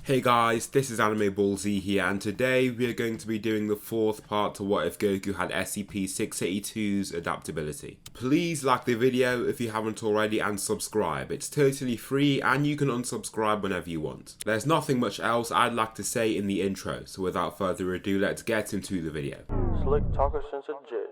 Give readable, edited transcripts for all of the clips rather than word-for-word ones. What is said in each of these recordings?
Hey guys, this is Anime Ball Z here, and today we are going to be doing the fourth part to What If Goku Had SCP-682's Adaptability. Please like the video if you haven't already and subscribe. It's totally free and you can unsubscribe whenever you want. There's nothing much else I'd like to say in the intro, so without further ado, let's get into the video. Slick talker since a jit.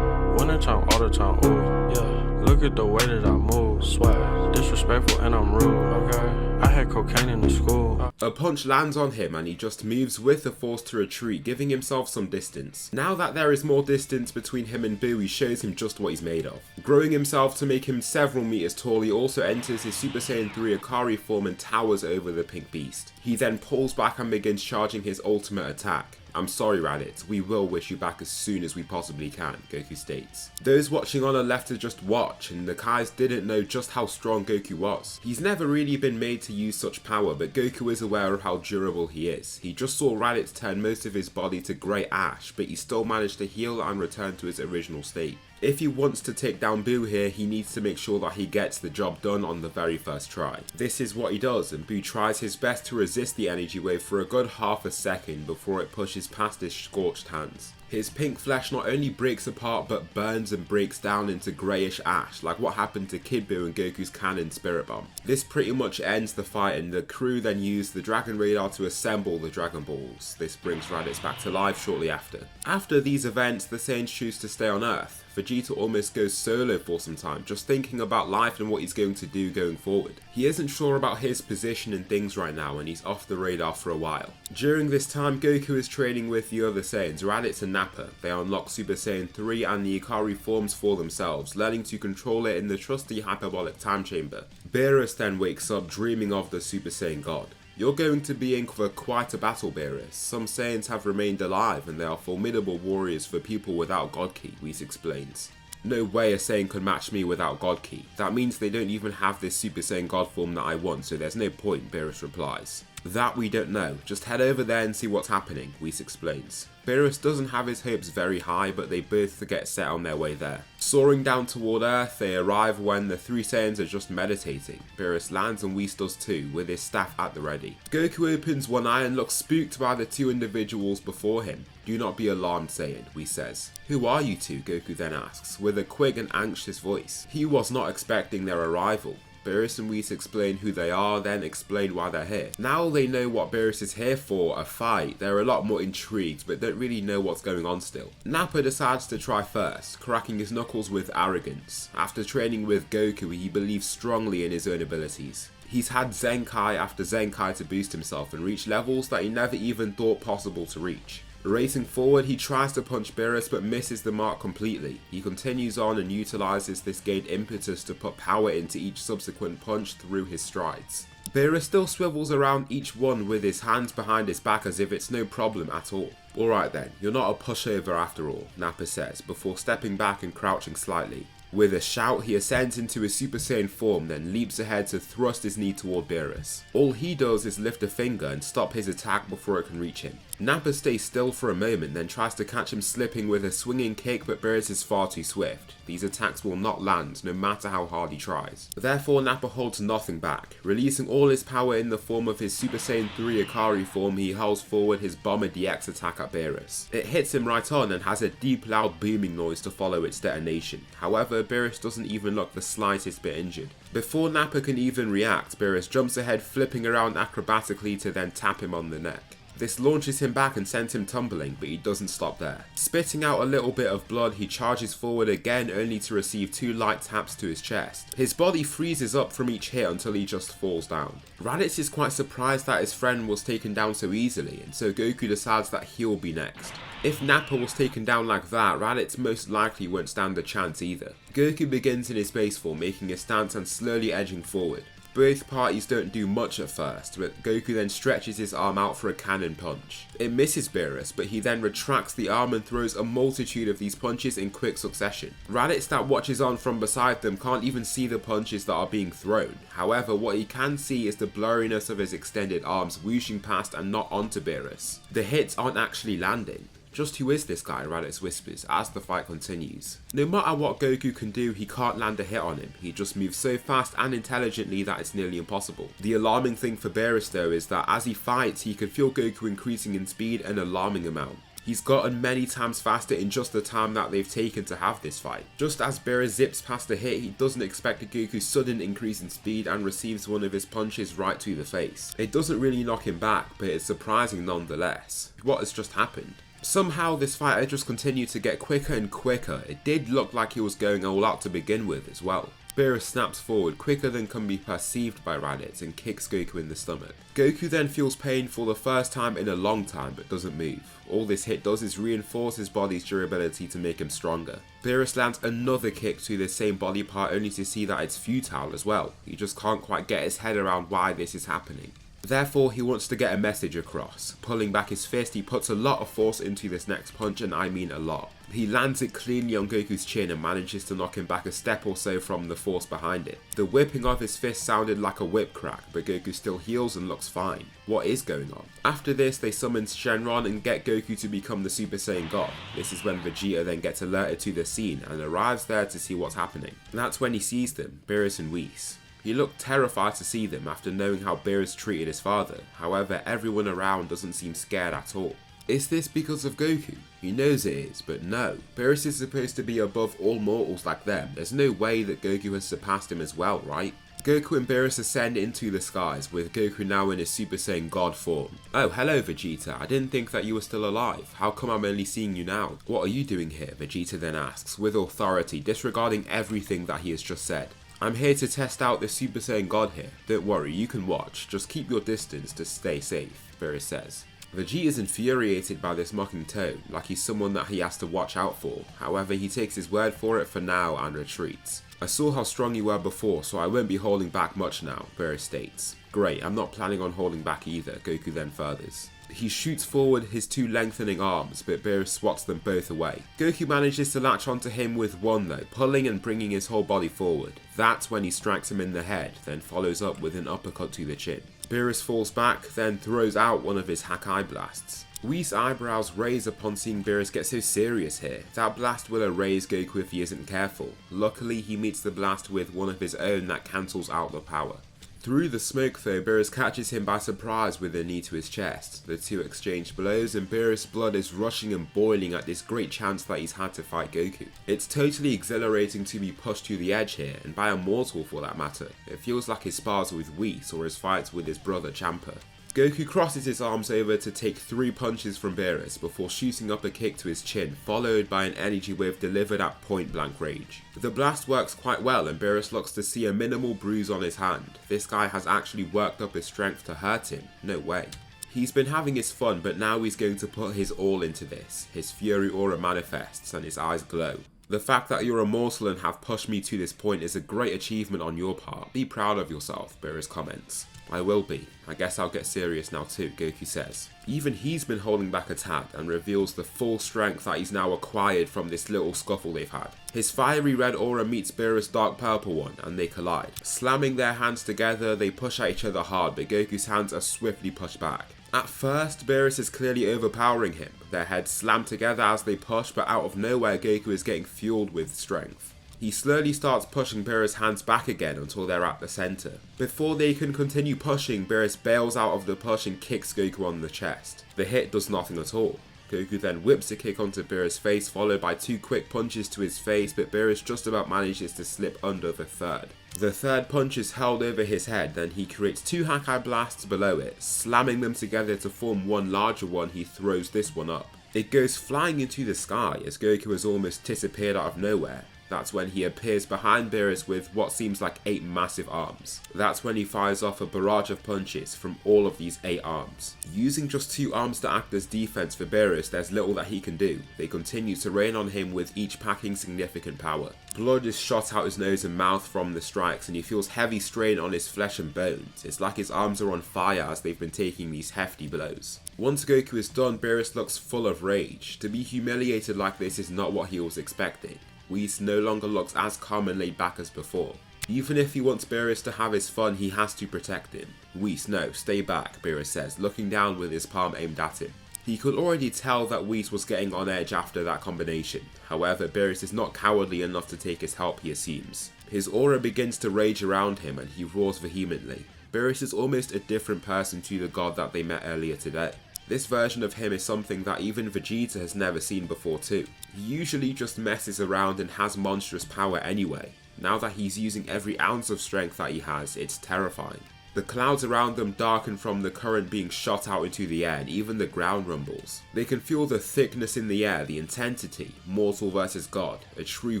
Winter time, all the time, ooh, yeah. Look at the way that I move, swag. Disrespectful and I'm rude, okay. I had cocaine in the school. A punch lands on him and he just moves with the force to retreat, giving himself some distance. Now that there is more distance between him and Boo, he shows him just what he's made of. Growing himself to make him several meters tall, he also enters his Super Saiyan 3 Akari form and towers over the pink beast. He then pulls back and begins charging his ultimate attack. "I'm sorry Raditz, we will wish you back as soon as we possibly can," Goku states. Those watching on are left to just watch, and the Kais didn't know just how strong Goku was. He's never really been made to use such power, but Goku is aware of how durable he is. He just saw Raditz turn most of his body to grey ash, but he still managed to heal and return to his original state. If he wants to take down Boo here, he needs to make sure that he gets the job done on the very first try. This is what he does, and Boo tries his best to resist the energy wave for a good half a second before it pushes past his scorched hands. His pink flesh not only breaks apart but burns and breaks down into greyish ash, like what happened to Kid Buu and Goku's cannon Spirit Bomb. This pretty much ends the fight, and the crew then use the Dragon Radar to assemble the Dragon Balls. This brings Raditz back to life shortly after. After these events, the Saiyans choose to stay on Earth. Vegeta almost goes solo for some time, just thinking about life and what he's going to do going forward. He isn't sure about his position in things right now, and he's off the radar for a while. During this time, Goku is training with the other Saiyans, Raditz and Nappa. They unlock Super Saiyan 3 and the Ikari forms for themselves, learning to control it in the trusty hyperbolic time chamber. Beerus then wakes up dreaming of the Super Saiyan God. "You're going to be in for quite a battle, Beerus. Some Saiyans have remained alive and they are formidable warriors for people without God Ki," Whis explains. "No way a Saiyan could match me without God Ki. That means they don't even have this Super Saiyan God form that I want, so there's no point," Beerus replies. "That we don't know. Just head over there and see what's happening," Whis explains. Beerus doesn't have his hopes very high, but they both get set on their way there. Soaring down toward Earth, they arrive when the three Saiyans are just meditating. Beerus lands and Whis does too, with his staff at the ready. Goku opens one eye and looks spooked by the two individuals before him. "Do not be alarmed, Saiyan," Whis says. "Who are you two?" Goku then asks, with a quick and anxious voice. He was not expecting their arrival. Beerus and Whis explain who they are, then explain why they're here. Now they know what Beerus is here for, a fight. They're a lot more intrigued, but don't really know what's going on still. Nappa decides to try first, cracking his knuckles with arrogance. After training with Goku, he believes strongly in his own abilities. He's had Zenkai after Zenkai to boost himself and reach levels that he never even thought possible to reach. Racing forward, he tries to punch Beerus but misses the mark completely. He continues on and utilizes this gained impetus to put power into each subsequent punch through his strides. Beerus still swivels around each one with his hands behind his back as if it's no problem at all. "Alright then, you're not a pushover after all," Nappa says, before stepping back and crouching slightly. With a shout, he ascends into his Super Saiyan form, then leaps ahead to thrust his knee toward Beerus. All he does is lift a finger and stop his attack before it can reach him. Nappa stays still for a moment, then tries to catch him slipping with a swinging kick, but Beerus is far too swift. These attacks will not land, no matter how hard he tries. Therefore, Nappa holds nothing back. Releasing all his power in the form of his Super Saiyan 3 Akari form, he hurls forward his Bomber DX attack at Beerus. It hits him right on and has a deep, loud booming noise to follow its detonation. However, Beerus doesn't even look the slightest bit injured. Before Nappa can even react, Beerus jumps ahead, flipping around acrobatically to then tap him on the neck. This launches him back and sends him tumbling, but he doesn't stop there. Spitting out a little bit of blood, he charges forward again, only to receive two light taps to his chest. His body freezes up from each hit until he just falls down. Raditz is quite surprised that his friend was taken down so easily, and so Goku decides that he'll be next. If Nappa was taken down like that, Raditz most likely won't stand a chance either. Goku begins in his base form, making a stance and slowly edging forward. Both parties don't do much at first, but Goku then stretches his arm out for a cannon punch. It misses Beerus, but he then retracts the arm and throws a multitude of these punches in quick succession. Raditz that watches on from beside them can't even see the punches that are being thrown. However, what he can see is the blurriness of his extended arms whooshing past and not onto Beerus. The hits aren't actually landing. Just who is this guy? Raditz whispers as the fight continues. No matter what Goku can do, he can't land a hit on him. He just moves so fast and intelligently that it's nearly impossible. The alarming thing for Beerus though is that as he fights, he can feel Goku increasing in speed an alarming amount. He's gotten many times faster in just the time that they've taken to have this fight. Just as Beerus zips past a hit, he doesn't expect a Goku's sudden increase in speed and receives one of his punches right to the face. It doesn't really knock him back, but it's surprising nonetheless. What has just happened? Somehow this fighter just continued to get quicker and quicker. It did look like he was going all out to begin with as well. Beerus snaps forward quicker than can be perceived by Raditz and kicks Goku in the stomach. Goku then feels pain for the first time in a long time but doesn't move. All this hit does is reinforce his body's durability to make him stronger. Beerus lands another kick to the same body part only to see that it's futile as well. He just can't quite get his head around why this is happening. Therefore, he wants to get a message across. Pulling back his fist, he puts a lot of force into this next punch, and I mean a lot. He lands it cleanly on Goku's chin and manages to knock him back a step or so from the force behind it. The whipping of his fist sounded like a whip crack, but Goku still heals and looks fine. What is going on? After this, they summon Shenron and get Goku to become the Super Saiyan God. This is when Vegeta then gets alerted to the scene and arrives there to see what's happening. That's when he sees them, Beerus and Whis. He looked terrified to see them after knowing how Beerus treated his father. However, everyone around doesn't seem scared at all. Is this because of Goku? He knows it is, but no. Beerus is supposed to be above all mortals like them. There's no way that Goku has surpassed him as well, right? Goku and Beerus ascend into the skies, with Goku now in his Super Saiyan God form. Oh, hello Vegeta, I didn't think that you were still alive. How come I'm only seeing you now? What are you doing here? Vegeta then asks, with authority, disregarding everything that he has just said. I'm here to test out the Super Saiyan God here. Don't worry, you can watch. Just keep your distance to stay safe, Beerus says. Vegeta is infuriated by this mocking tone, like he's someone that he has to watch out for. However, he takes his word for it for now and retreats. I saw how strong you were before, so I won't be holding back much now, Beerus states. Great, I'm not planning on holding back either, Goku then furthers. He shoots forward his two lengthening arms, but Beerus swats them both away. Goku manages to latch onto him with one though, pulling and bringing his whole body forward. That's when he strikes him in the head, then follows up with an uppercut to the chin. Beerus falls back, then throws out one of his Hakai blasts. Whis' eyebrows raise upon seeing Beerus get so serious here. That blast will erase Goku if he isn't careful. Luckily, he meets the blast with one of his own that cancels out the power. Through the smoke though, Beerus catches him by surprise with a knee to his chest. The two exchange blows and Beerus' blood is rushing and boiling at this great chance that he's had to fight Goku. It's totally exhilarating to be pushed to the edge here, and by a mortal for that matter. It feels like his spars with Whis or his fights with his brother Champa. Goku crosses his arms over to take 3 punches from Beerus before shooting up a kick to his chin, followed by an energy wave delivered at point blank range. The blast works quite well and Beerus looks to see a minimal bruise on his hand. This guy has actually worked up his strength to hurt him. No way. He's been having his fun, but now he's going to put his all into this. His fury aura manifests and his eyes glow. The fact that you're immortal and have pushed me to this point is a great achievement on your part. Be proud of yourself, Beerus comments. I will be. I guess I'll get serious now too, Goku says. Even he's been holding back a tad and reveals the full strength that he's now acquired from this little scuffle they've had. His fiery red aura meets Beerus' dark purple one and they collide. Slamming their hands together, they push at each other hard, but Goku's hands are swiftly pushed back. At first, Beerus is clearly overpowering him. Their heads slam together as they push, but out of nowhere Goku is getting fueled with strength. He slowly starts pushing Beerus' hands back again until they're at the center. Before they can continue pushing, Beerus bails out of the push and kicks Goku on the chest. The hit does nothing at all. Goku then whips a kick onto Beerus' face, followed by 2 quick punches to his face, but Beerus just about manages to slip under the third. The third punch is held over his head, then he creates 2 Hakai blasts below it. Slamming them together to form one larger one, he throws this one up. It goes flying into the sky as Goku has almost disappeared out of nowhere. That's when he appears behind Beerus with what seems like 8 massive arms. That's when he fires off a barrage of punches from all of these 8 arms. Using just 2 arms to act as defense for Beerus, there's little that he can do. They continue to rain on him with each packing significant power. Blood is shot out his nose and mouth from the strikes and he feels heavy strain on his flesh and bones. It's like his arms are on fire as they've been taking these hefty blows. Once Goku is done, Beerus looks full of rage. To be humiliated like this is not what he was expecting. Whis no longer looks as calm and laid back as before. Even if he wants Beerus to have his fun, he has to protect him. Whis, no, stay back, Beerus says, looking down with his palm aimed at him. He could already tell that Whis was getting on edge after that combination. However, Beerus is not cowardly enough to take his help, he assumes. His aura begins to rage around him and he roars vehemently. Beerus is almost a different person to the god that they met earlier today. This version of him is something that even Vegeta has never seen before too. He usually just messes around and has monstrous power anyway. Now that he's using every ounce of strength that he has, it's terrifying. The clouds around them darken from the current being shot out into the air and even the ground rumbles. They can feel the thickness in the air, the intensity, mortal versus god, a true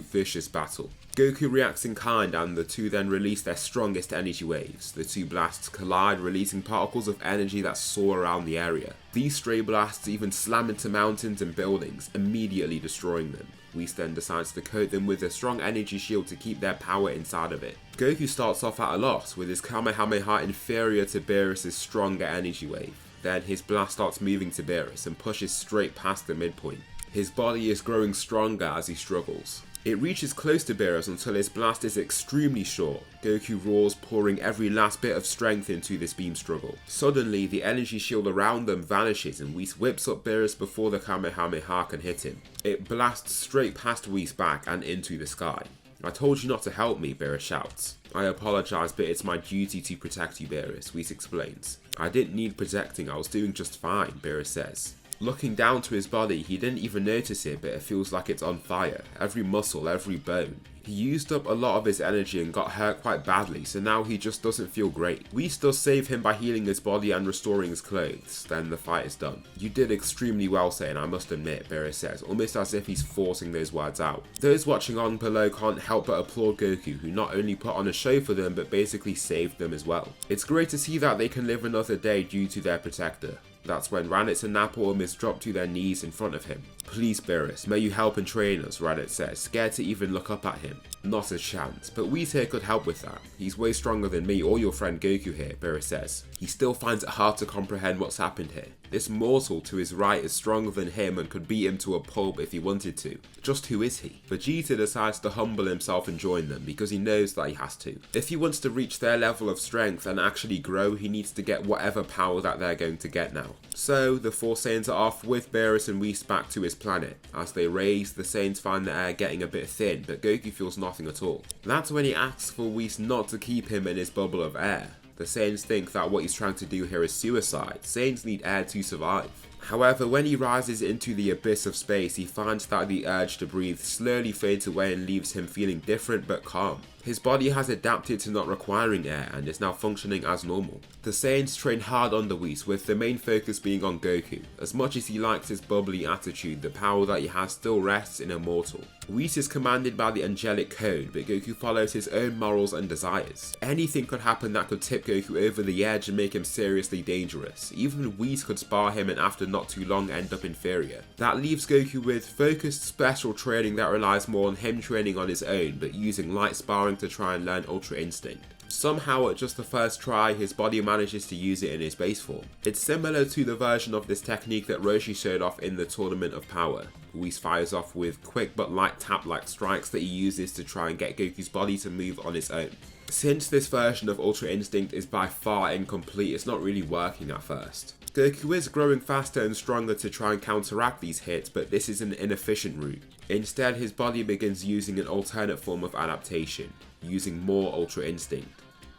vicious battle. Goku reacts in kind and the two then release their strongest energy waves. The two blasts collide, releasing particles of energy that soar around the area. These stray blasts even slam into mountains and buildings, immediately destroying them. Whis then decides to coat them with a strong energy shield to keep their power inside of it. Goku starts off at a loss, with his Kamehameha inferior to Beerus' stronger energy wave. Then his blast starts moving to Beerus and pushes straight past the midpoint. His body is growing stronger as he struggles. It reaches close to Beerus until his blast is extremely short. Goku roars, pouring every last bit of strength into this beam struggle. Suddenly, the energy shield around them vanishes and Whis whips up Beerus before the Kamehameha can hit him. It blasts straight past Whis' back and into the sky. "I told you not to help me," Beerus shouts. "I apologize, but it's my duty to protect you, Beerus," Whis explains. "I didn't need protecting, I was doing just fine," Beerus says. Looking down to his body, he didn't even notice it, but it feels like it's on fire. Every muscle, every bone. He used up a lot of his energy and got hurt quite badly, so now he just doesn't feel great. Whis does save him by healing his body and restoring his clothes. Then the fight is done. "You did extremely well, Saiyan, I must admit," Beerus says, almost as if he's forcing those words out. Those watching on below can't help but applaud Goku, who not only put on a show for them, but basically saved them as well. It's great to see that they can live another day due to their protector. That's when Raditz and Nappa almost drop to their knees in front of him. "Please, Beerus, may you help and train us," Raditz says, scared to even look up at him. "Not a chance, but Whis here could help with that. He's way stronger than me or your friend Goku here," Beerus says. He still finds it hard to comprehend what's happened here. This mortal to his right is stronger than him and could beat him to a pulp if he wanted to. Just who is he? Vegeta decides to humble himself and join them because he knows that he has to. If he wants to reach their level of strength and actually grow, he needs to get whatever power that they're going to get now. So the four Saiyans are off with Beerus and Whis back to his planet. As they race, the Saiyans find the air getting a bit thin, but Goku feels nothing at all. That's when he asks for Whis not to keep him in his bubble of air. The Saiyans think that what he's trying to do here is suicide. Saiyans need air to survive. However, when he rises into the abyss of space, he finds that the urge to breathe slowly fades away and leaves him feeling different but calm. His body has adapted to not requiring air and is now functioning as normal. The Saiyans train hard under Whis, with the main focus being on Goku. As much as he likes his bubbly attitude, the power that he has still rests in a mortal. Whis is commanded by the angelic code, but Goku follows his own morals and desires. Anything could happen that could tip Goku over the edge and make him seriously dangerous. Even Whis could spar him and after not too long end up inferior. That leaves Goku with focused special training that relies more on him training on his own, but using light sparring to try and learn Ultra Instinct. Somehow at just the first try, his body manages to use it in his base form. It's similar to the version of this technique that Roshi showed off in the Tournament of Power. Whis fires off with quick but light tap-like strikes that he uses to try and get Goku's body to move on its own. Since this version of Ultra Instinct is by far incomplete, it's not really working at first. Goku is growing faster and stronger to try and counteract these hits, but this is an inefficient route. Instead, his body begins using an alternate form of adaptation, using more Ultra Instinct.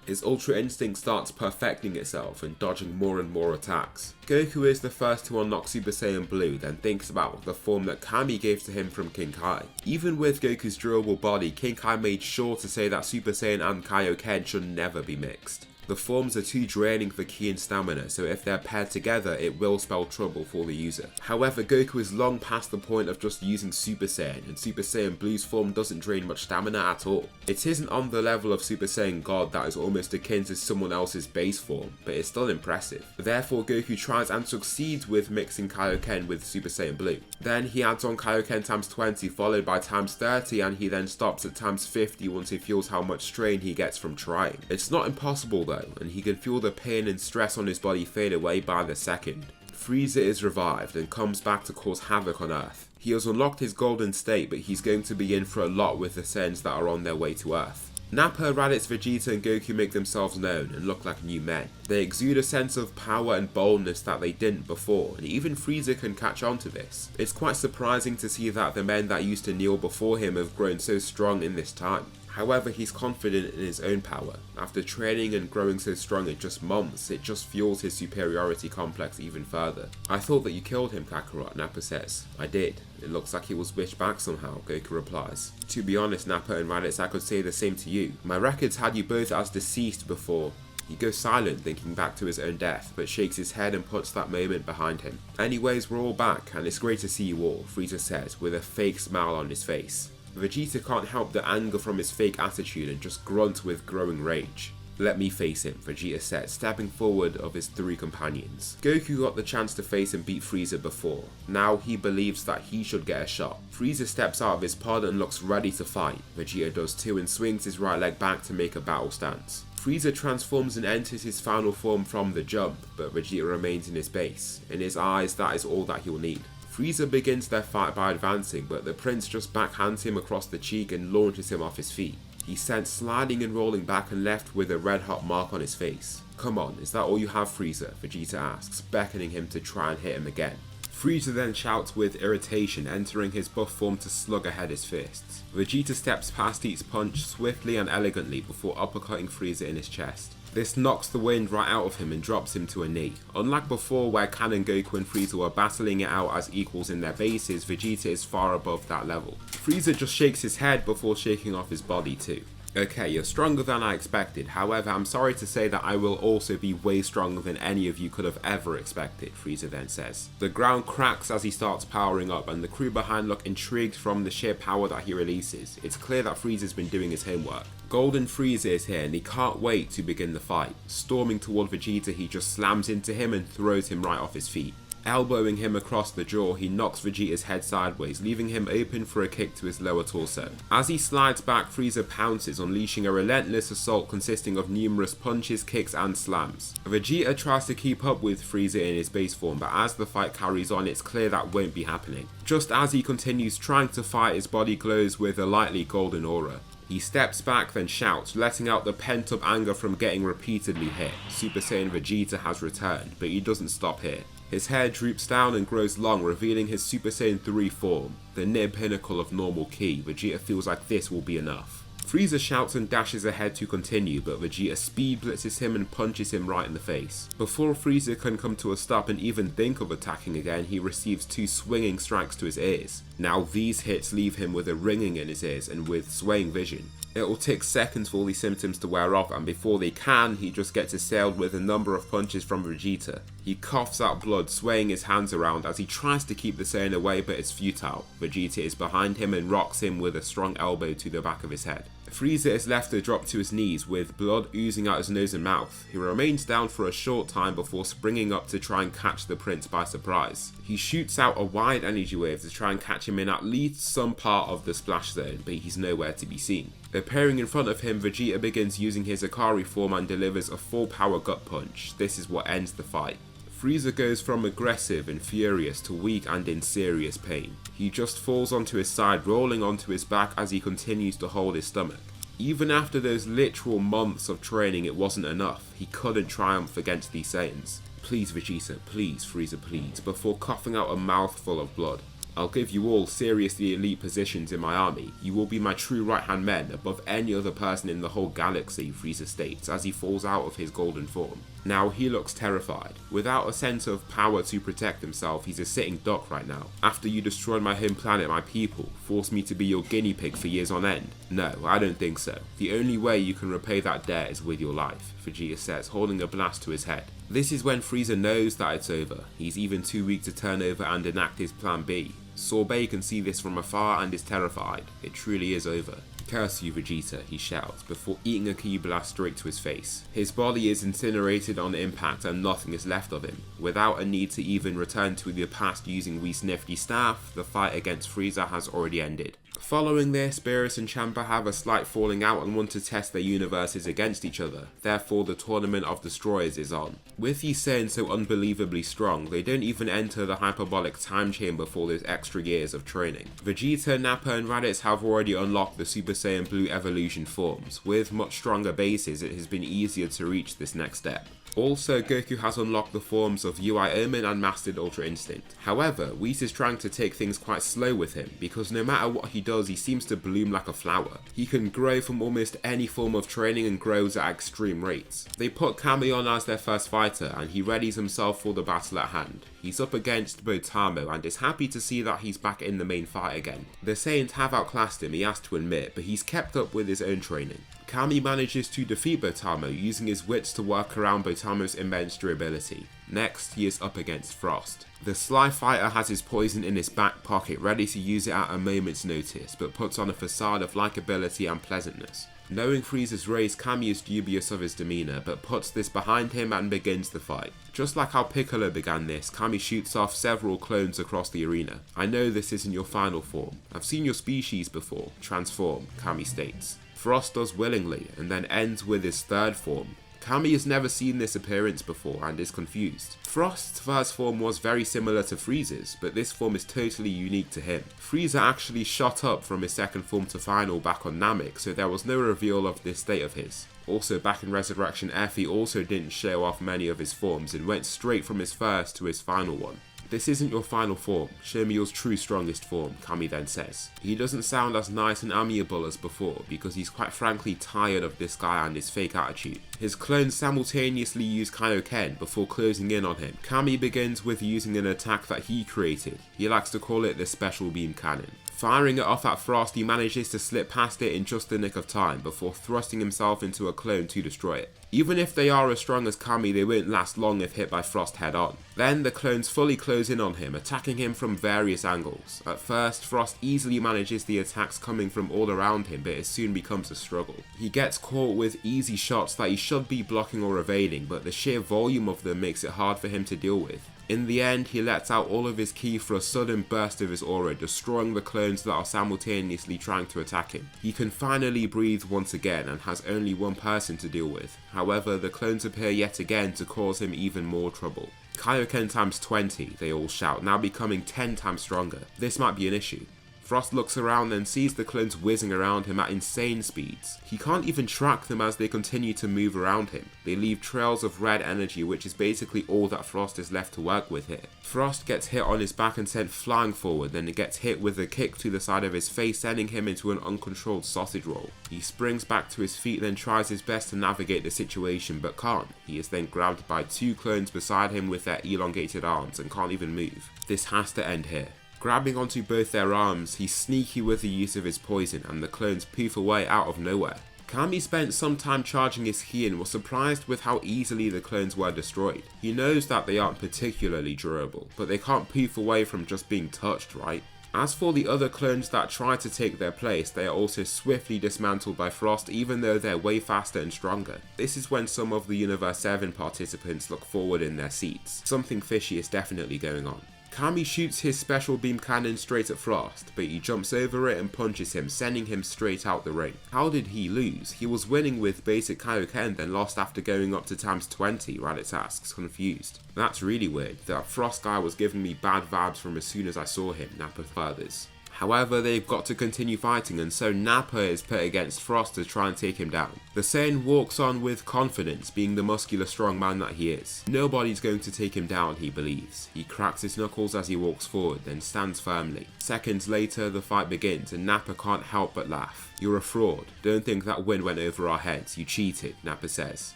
His Ultra Instinct starts perfecting itself and dodging more and more attacks. Goku is the first to unlock Super Saiyan Blue, then thinks about the form that Kami gave to him from King Kai. Even with Goku's durable body, King Kai made sure to say that Super Saiyan and Kaioken should never be mixed. The forms are too draining for ki and stamina, so if they're paired together, it will spell trouble for the user. However, Goku is long past the point of just using Super Saiyan, and Super Saiyan Blue's form doesn't drain much stamina at all. It isn't on the level of Super Saiyan God that is almost akin to someone else's base form, but it's still impressive. Therefore, Goku tries and succeeds with mixing Kaioken with Super Saiyan Blue. Then he adds on Kaioken times 20, followed by times 30, and he then stops at times 50 once he feels how much strain he gets from trying. It's not impossible though, and he can feel the pain and stress on his body fade away by the second. Frieza is revived and comes back to cause havoc on Earth. He has unlocked his golden state, but he's going to be in for a lot with the Saiyans that are on their way to Earth. Nappa, Raditz, Vegeta and Goku make themselves known and look like new men. They exude a sense of power and boldness that they didn't before, and even Frieza can catch on to this. It's quite surprising to see that the men that used to kneel before him have grown so strong in this time. However, he's confident in his own power. After training and growing so strong in just months, it just fuels his superiority complex even further. "I thought that you killed him, Kakarot," Nappa says. "I did. It looks like he was wished back somehow," Goku replies. "To be honest, Nappa and Raditz, I could say the same to you. My records had you both as deceased before." He goes silent, thinking back to his own death, but shakes his head and puts that moment behind him. "Anyways, we're all back, and it's great to see you all," Frieza says, with a fake smile on his face. Vegeta can't help the anger from his fake attitude and just grunt with growing rage. "Let me face him," Vegeta said, stepping forward of his three companions. Goku got the chance to face and beat Frieza before. Now he believes that he should get a shot. Frieza steps out of his pod and looks ready to fight. Vegeta does too and swings his right leg back to make a battle stance. Frieza transforms and enters his final form from the jump, but Vegeta remains in his base. In his eyes, that is all that he'll need. Frieza begins their fight by advancing, but the prince just backhands him across the cheek and launches him off his feet. He's sent sliding and rolling back and left with a red hot mark on his face. "Come on, is that all you have, Frieza?" Vegeta asks, beckoning him to try and hit him again. Frieza then shouts with irritation, entering his buff form to slug ahead his fists. Vegeta steps past each punch swiftly and elegantly before uppercutting Frieza in his chest. This knocks the wind right out of him and drops him to a knee. Unlike before where Canon, Goku and Frieza were battling it out as equals in their bases, Vegeta is far above that level. Frieza just shakes his head before shaking off his body too. "Okay, you're stronger than I expected, however I'm sorry to say that I will also be way stronger than any of you could have ever expected," Frieza then says. The ground cracks as he starts powering up and the crew behind look intrigued from the sheer power that he releases. It's clear that Frieza's been doing his homework. Golden Frieza is here and he can't wait to begin the fight. Storming toward Vegeta, he just slams into him and throws him right off his feet. Elbowing him across the jaw, he knocks Vegeta's head sideways, leaving him open for a kick to his lower torso. As he slides back, Frieza pounces, unleashing a relentless assault consisting of numerous punches, kicks and slams. Vegeta tries to keep up with Frieza in his base form, but as the fight carries on, it's clear that won't be happening. Just as he continues trying to fight, his body glows with a lightly golden aura. He steps back, then shouts, letting out the pent-up anger from getting repeatedly hit. Super Saiyan Vegeta has returned, but he doesn't stop here. His hair droops down and grows long, revealing his Super Saiyan 3 form, the near pinnacle of normal ki. Vegeta feels like this will be enough. Frieza shouts and dashes ahead to continue, but Vegeta speed blitzes him and punches him right in the face. Before Frieza can come to a stop and even think of attacking again, he receives two swinging strikes to his ears. Now these hits leave him with a ringing in his ears and with swaying vision. It will take seconds for all these symptoms to wear off, and before they can, he just gets assailed with a number of punches from Vegeta. He coughs out blood, swaying his hands around as he tries to keep the Saiyan away, but it's futile. Vegeta is behind him and rocks him with a strong elbow to the back of his head. Frieza is left to drop to his knees with blood oozing out his nose and mouth. He remains down for a short time before springing up to try and catch the prince by surprise. He shoots out a wide energy wave to try and catch him in at least some part of the splash zone, but he's nowhere to be seen. Appearing in front of him, Vegeta begins using his Akari form and delivers a full power gut punch. This is what ends the fight. Frieza goes from aggressive and furious to weak and in serious pain. He just falls onto his side, rolling onto his back as he continues to hold his stomach. Even after those literal months of training, it wasn't enough. He couldn't triumph against these Saiyans. "Please, Vegeta, please," Frieza pleads, before coughing out a mouthful of blood. "I'll give you all seriously elite positions in my army. You will be my true right-hand men, above any other person in the whole galaxy," Frieza states as he falls out of his golden form. Now he looks terrified. Without a sense of power to protect himself, he's a sitting duck right now. "After you destroyed my home planet, my people, forced me to be your guinea pig for years on end? No, I don't think so. The only way you can repay that debt is with your life," Vegeta says, holding a blast to his head. This is when Frieza knows that it's over. He's even too weak to turn over and enact his plan B. Sorbet can see this from afar and is terrified. It truly is over. "Curse you, Vegeta," he shouts, before eating a ki blast straight to his face. His body is incinerated on impact and nothing is left of him. Without a need to even return to the past using Whis' nifty staff, the fight against Frieza has already ended. Following this, Beerus and Champa have a slight falling out and want to test their universes against each other, therefore the Tournament of Destroyers is on. With these Saiyans so unbelievably strong, they don't even enter the hyperbolic time chamber for those extra years of training. Vegeta, Nappa and Raditz have already unlocked the Super Saiyan Blue evolution forms. With much stronger bases, it has been easier to reach this next step. Also, Goku has unlocked the forms of UI Omen and mastered Ultra Instinct. However, Whis is trying to take things quite slow with him, because no matter what he does, he seems to bloom like a flower. He can grow from almost any form of training and grows at extreme rates. They put Kami on as their first fighter, and he readies himself for the battle at hand. He's up against Botamo and is happy to see that he's back in the main fight again. The Saiyans have outclassed him, he has to admit, but he's kept up with his own training. Kami manages to defeat Botamo using his wits to work around Botamo's immense durability. Next, he is up against Frost. The sly fighter has his poison in his back pocket, ready to use it at a moment's notice, but puts on a facade of likability and pleasantness. Knowing Frieza's race, Kami is dubious of his demeanour, but puts this behind him and begins the fight. Just like how Piccolo began this, Kami shoots off several clones across the arena. "I know this isn't your final form. I've seen your species before. Transform," Kami states. Frost does willingly, and then ends with his third form. Kami has never seen this appearance before and is confused. Frost's first form was very similar to Frieza's, but this form is totally unique to him. Frieza actually shot up from his second form to final back on Namek, so there was no reveal of this state of his. Also, back in Resurrection F, he also didn't show off many of his forms and went straight from his first to his final one. "This isn't your final form. Show me your true strongest form," Kami then says. He doesn't sound as nice and amiable as before because he's quite frankly tired of this guy and his fake attitude. His clones simultaneously use Kaioken before closing in on him. Kami begins with using an attack that he created. He likes to call it the Special Beam Cannon. Firing it off at Frost, he manages to slip past it in just the nick of time before thrusting himself into a clone to destroy it. Even if they are as strong as Kami, they won't last long if hit by Frost head on. Then the clones fully close in on him, attacking him from various angles. At first, Frost easily manages the attacks coming from all around him, but it soon becomes a struggle. He gets caught with easy shots that he should be blocking or evading, but the sheer volume of them makes it hard for him to deal with. In the end, he lets out all of his ki for a sudden burst of his aura, destroying the clones that are simultaneously trying to attack him. He can finally breathe once again and has only one person to deal with. However, the clones appear yet again to cause him even more trouble. "Kaioken times 20, they all shout, now becoming 10 times stronger. This might be an issue. Frost looks around and sees the clones whizzing around him at insane speeds. He can't even track them as they continue to move around him. They leave trails of red energy, which is basically all that Frost is left to work with here. Frost gets hit on his back and sent flying forward, then it gets hit with a kick to the side of his face, sending him into an uncontrolled sausage roll. He springs back to his feet, then tries his best to navigate the situation, but can't. He is then grabbed by two clones beside him with their elongated arms and can't even move. This has to end here. Grabbing onto both their arms, he's sneaky with the use of his poison, and the clones poof away out of nowhere. Kami spent some time charging his ki and was surprised with how easily the clones were destroyed. He knows that they aren't particularly durable, but they can't poof away from just being touched, right? As for the other clones that try to take their place, they are also swiftly dismantled by Frost, even though they're way faster and stronger. This is when some of the Universe 7 participants look forward in their seats. Something fishy is definitely going on. Kami shoots his special beam cannon straight at Frost, but he jumps over it and punches him, sending him straight out the ring. How did he lose? He was winning with basic Kaioken, then lost after going up to times 20, Raditz asks, confused. That's really weird. That Frost guy was giving me bad vibes from as soon as I saw him, Nappa furthers. However, they've got to continue fighting, and so Nappa is put against Frost to try and take him down. The Saiyan walks on with confidence, being the muscular strong man that he is. Nobody's going to take him down, he believes. He cracks his knuckles as he walks forward, then stands firmly. Seconds later, the fight begins, and Nappa can't help but laugh. "You're a fraud. Don't think that win went over our heads. You cheated," Nappa says.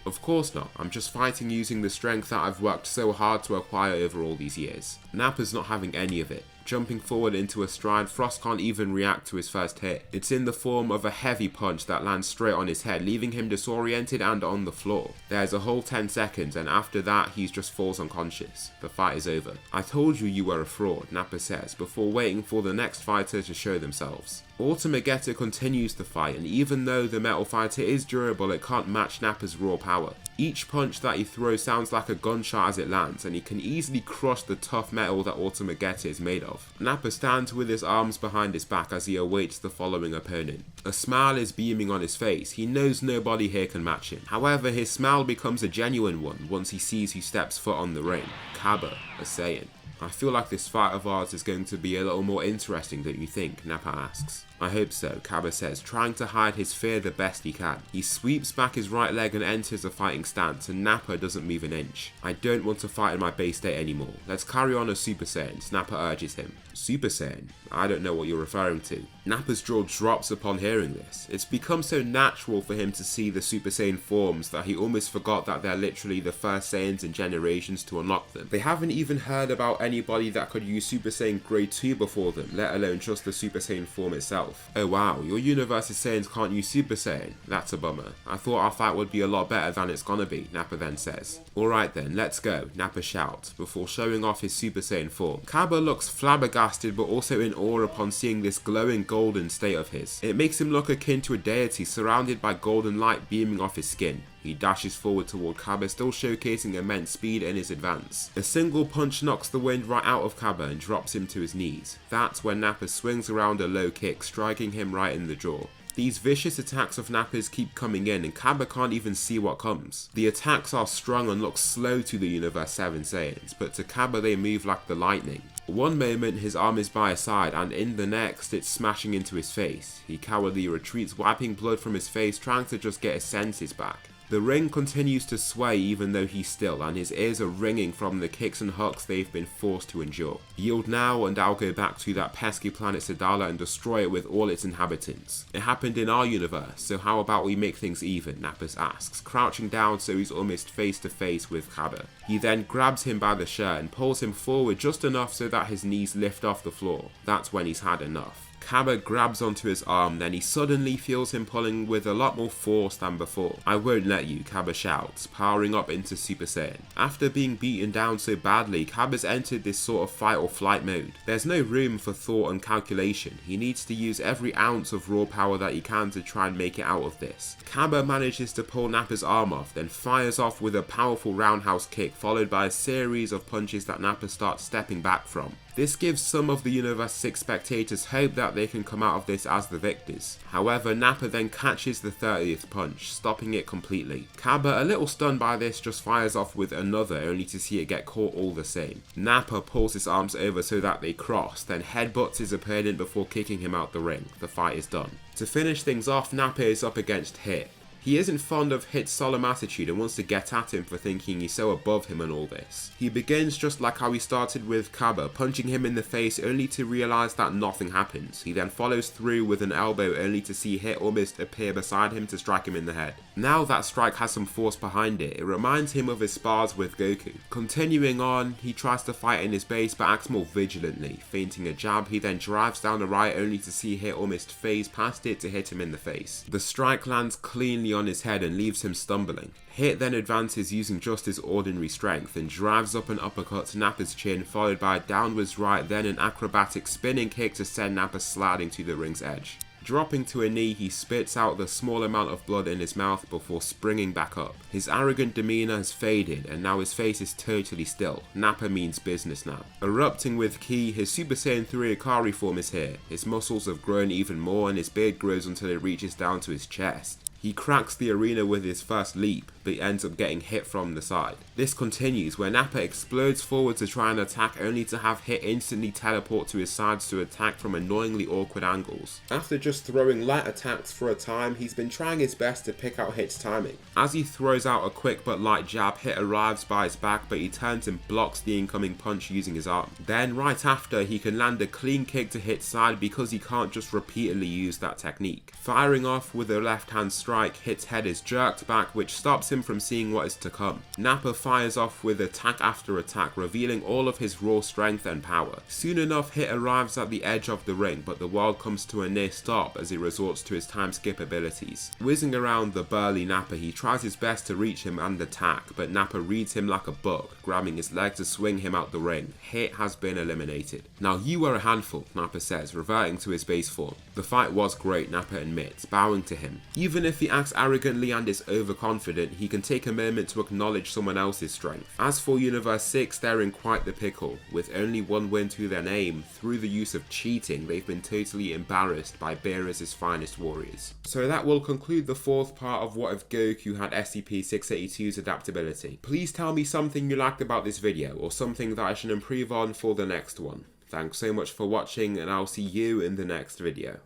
"Of course not. I'm just fighting using the strength that I've worked so hard to acquire over all these years." Nappa's not having any of it. Jumping forward into a stride, Frost can't even react to his first hit. It's in the form of a heavy punch that lands straight on his head, leaving him disoriented and on the floor. There's a whole 10 seconds, and after that he just falls unconscious. The fight is over. "I told you you were a fraud," Nappa says, before waiting for the next fighter to show themselves. Ultimate continues the fight, and even though the metal fighter is durable, it can't match Nappa's raw power. Each punch that he throws sounds like a gunshot as it lands, and he can easily crush the tough metal that Ultimate is made of. Nappa stands with his arms behind his back as he awaits the following opponent. A smile is beaming on his face. He knows nobody here can match him. However, his smile becomes a genuine one once he sees who steps foot on the ring. Cabba, a Saiyan. I feel like this fight of ours is going to be a little more interesting than you think, Nappa asks. I hope so, Cabba says, trying to hide his fear the best he can. He sweeps back his right leg and enters a fighting stance, and Nappa doesn't move an inch. I don't want to fight in my base state anymore. Let's carry on as Super Saiyans, Nappa urges him. Super Saiyan? I don't know what you're referring to. Nappa's jaw drops upon hearing this. It's become so natural for him to see the Super Saiyan forms that he almost forgot that they're literally the first Saiyans in generations to unlock them. They haven't even heard about anybody that could use Super Saiyan Grade 2 before them, let alone just the Super Saiyan form itself. Oh wow, your universe's Saiyans can't use Super Saiyan? That's a bummer. I thought our fight would be a lot better than it's gonna be, Nappa then says. Alright then, let's go, Nappa shouts, before showing off his Super Saiyan form. Cabba looks flabbergasted but also in awe upon seeing this glowing golden state of his. It makes him look akin to a deity surrounded by golden light beaming off his skin. He dashes forward toward Cabba, still showcasing immense speed in his advance. A single punch knocks the wind right out of Cabba and drops him to his knees. That's when Nappa swings around a low kick, striking him right in the jaw. These vicious attacks of Nappa's keep coming in, and Cabba can't even see what comes. The attacks are strong and look slow to the Universe 7 Saiyans, but to Cabba they move like the lightning. One moment his arm is by his side, and in the next it's smashing into his face. He cowardly retreats, wiping blood from his face, trying to just get his senses back. The ring continues to sway even though he's still, and his ears are ringing from the kicks and hucks they've been forced to endure. Yield now and I'll go back to that pesky planet Sadala and destroy it with all its inhabitants. It happened in our universe, so how about we make things even, Nappa asks, crouching down so he's almost face to face with Cabba. He then grabs him by the shirt and pulls him forward just enough so that his knees lift off the floor. That's when he's had enough. Cabba grabs onto his arm, then he suddenly feels him pulling with a lot more force than before. I won't let you, Cabba shouts, powering up into Super Saiyan. After being beaten down so badly, Cabba's entered this sort of fight or flight mode. There's no room for thought and calculation. He needs to use every ounce of raw power that he can to try and make it out of this. Cabba manages to pull Nappa's arm off, then fires off with a powerful roundhouse kick, followed by a series of punches that Nappa starts stepping back from. This gives some of the Universe 6 spectators hope that they can come out of this as the victors. However, Nappa then catches the 30th punch, stopping it completely. Cabba, a little stunned by this, just fires off with another, only to see it get caught all the same. Nappa pulls his arms over so that they cross, then headbutts his opponent before kicking him out the ring. The fight is done. To finish things off, Nappa is up against Hit. He isn't fond of Hit's solemn attitude and wants to get at him for thinking he's so above him and all this. He begins just like how he started with Cabba, punching him in the face only to realise that nothing happens. He then follows through with an elbow only to see Hit almost appear beside him to strike him in the head. Now that strike has some force behind it, it reminds him of his spars with Goku. Continuing on, he tries to fight in his base but acts more vigilantly. Feinting a jab, he then drives down a right only to see Hit almost phase past it to hit him in the face. The strike lands cleanly on his head and leaves him stumbling. Hit then advances using just his ordinary strength and drives up an uppercut to Nappa's chin, followed by a downwards right, then an acrobatic spinning kick to send Nappa sliding to the ring's edge. Dropping to a knee, he spits out the small amount of blood in his mouth before springing back up. His arrogant demeanour has faded and now his face is totally still. Nappa means business now. Erupting with ki, his Super Saiyan 3 Ikari form is here. His muscles have grown even more and his beard grows until it reaches down to his chest. He cracks the arena with his first leap, but he ends up getting hit from the side. This continues where Nappa explodes forward to try and attack, only to have Hit instantly teleport to his sides to attack from annoyingly awkward angles. After just throwing light attacks for a time, he's been trying his best to pick out Hit's timing. As he throws out a quick but light jab, Hit arrives by his back, but he turns and blocks the incoming punch using his arm. Then right after, he can land a clean kick to Hit's side because he can't just repeatedly use that technique. Firing off with a left hand strike, strike, Hit's head is jerked back, which stops him from seeing what is to come. Nappa fires off with attack after attack, revealing all of his raw strength and power. Soon enough, Hit arrives at the edge of the ring, but the world comes to a near stop as he resorts to his time skip abilities. Whizzing around the burly Nappa, he tries his best to reach him and attack, but Nappa reads him like a book, grabbing his leg to swing him out the ring. Hit has been eliminated. "Now you are a handful," Nappa says, reverting to his base form. The fight was great, Nappa admits, bowing to him. Even if he acts arrogantly and is overconfident, he can take a moment to acknowledge someone else's strength. As for Universe 6, they're in quite the pickle. With only one win to their name, through the use of cheating, they've been totally embarrassed by Beerus' finest warriors. So that will conclude the fourth part of what if Goku had SCP-682's adaptability. Please tell me something you liked about this video, or something that I should improve on for the next one. Thanks so much for watching, and I'll see you in the next video.